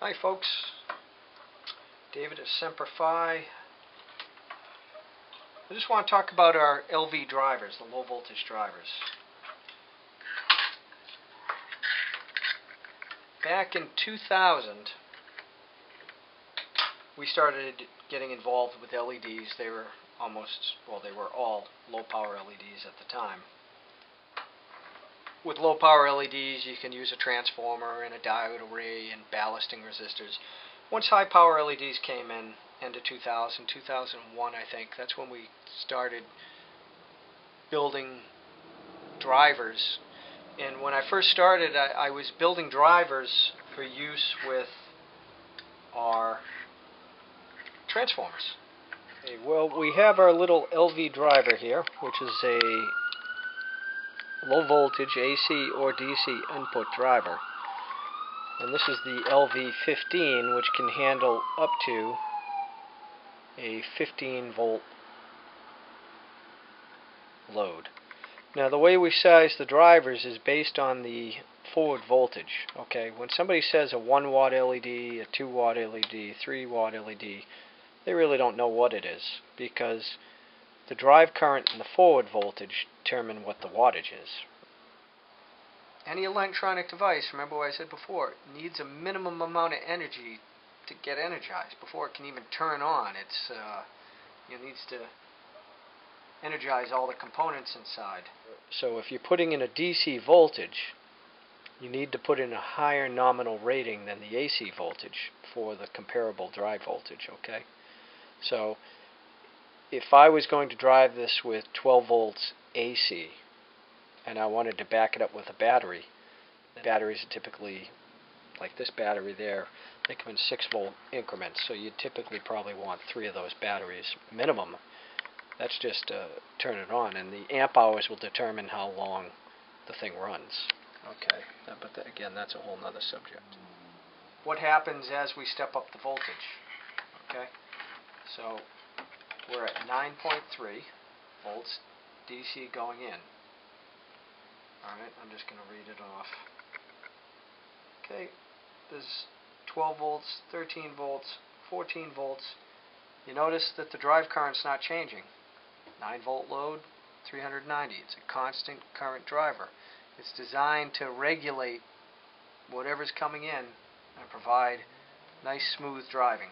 Hi folks, David at Semper. I just want to talk about our LV drivers, the low voltage drivers. Back in 2000, we started getting involved with LEDs. They were all low power LEDs at the time. With low power LEDs, you can use a transformer and a diode array and ballasting resistors. Once high power LEDs came in, end of 2000, 2001 I think, that's when we started building drivers. And when I first started, I was building drivers for use with our transformers. Okay, well, we have our little LV driver here, which is a low voltage AC or DC input driver. And this is the LV15, which can handle up to a 15 volt load. Now the way we size the drivers is based on the forward voltage. Okay, when somebody says a 1 watt LED, a 2 watt LED, 3 watt LED, they really don't know what it is, because the drive current and the forward voltage determine what the wattage is. Any electronic device, remember what I said before, needs a minimum amount of energy to get energized before it can even turn on. It needs to energize all the components inside. So if you're putting in a DC voltage, you need to put in a higher nominal rating than the AC voltage for the comparable drive voltage, okay? So if I was going to drive this with 12 volts AC and I wanted to back it up with a battery, the batteries are typically, like this battery there, they come in 6 volt increments, so you'd typically probably want 3 of those batteries minimum. That's just to turn it on, and the amp hours will determine how long the thing runs. Okay, but again, that's a whole nother subject. What happens as we step up the voltage? Okay, so we're at 9.3 volts DC going in. Alright, I'm just going to read it off. Okay, there's 12 volts, 13 volts, 14 volts. You notice that the drive current's not changing. 9 volt load, 390. It's a constant current driver. It's designed to regulate whatever's coming in and provide nice smooth driving.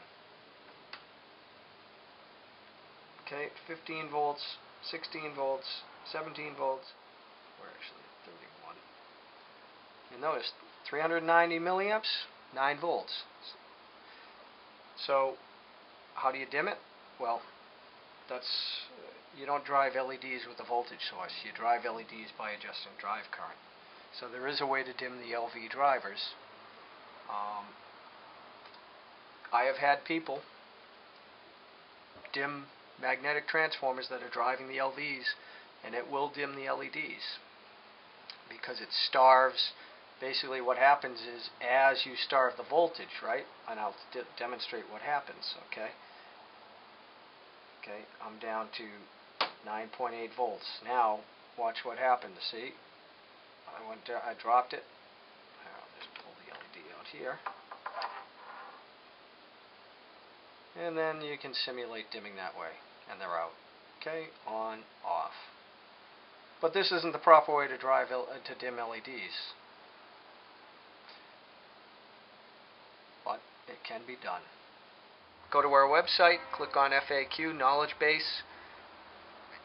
Okay, 15 volts, 16 volts, 17 volts. We're actually at 31. You notice 390 milliamps, 9 volts. So how do you dim it? Well, you don't drive LEDs with a voltage source. You drive LEDs by adjusting drive current. So there is a way to dim the LV drivers. I have had people dim magnetic transformers that are driving the LVs, and it will dim the LEDs because it starves. Basically what happens is, as you starve the voltage, right, and I'll demonstrate what happens, okay? Okay, I'm down to 9.8 volts. Now, watch what happened. See, I dropped it. I'll just pull the LED out here. And then you can simulate dimming that way, and they're out. Okay, on, off. But this isn't the proper way to dim LEDs. But it can be done. Go to our website, click on FAQ, Knowledge Base,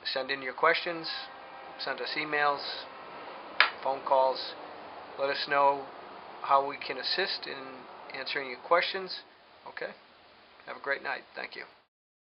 send in your questions, send us emails, phone calls, let us know how we can assist in answering your questions. Okay? Have a great night. Thank you.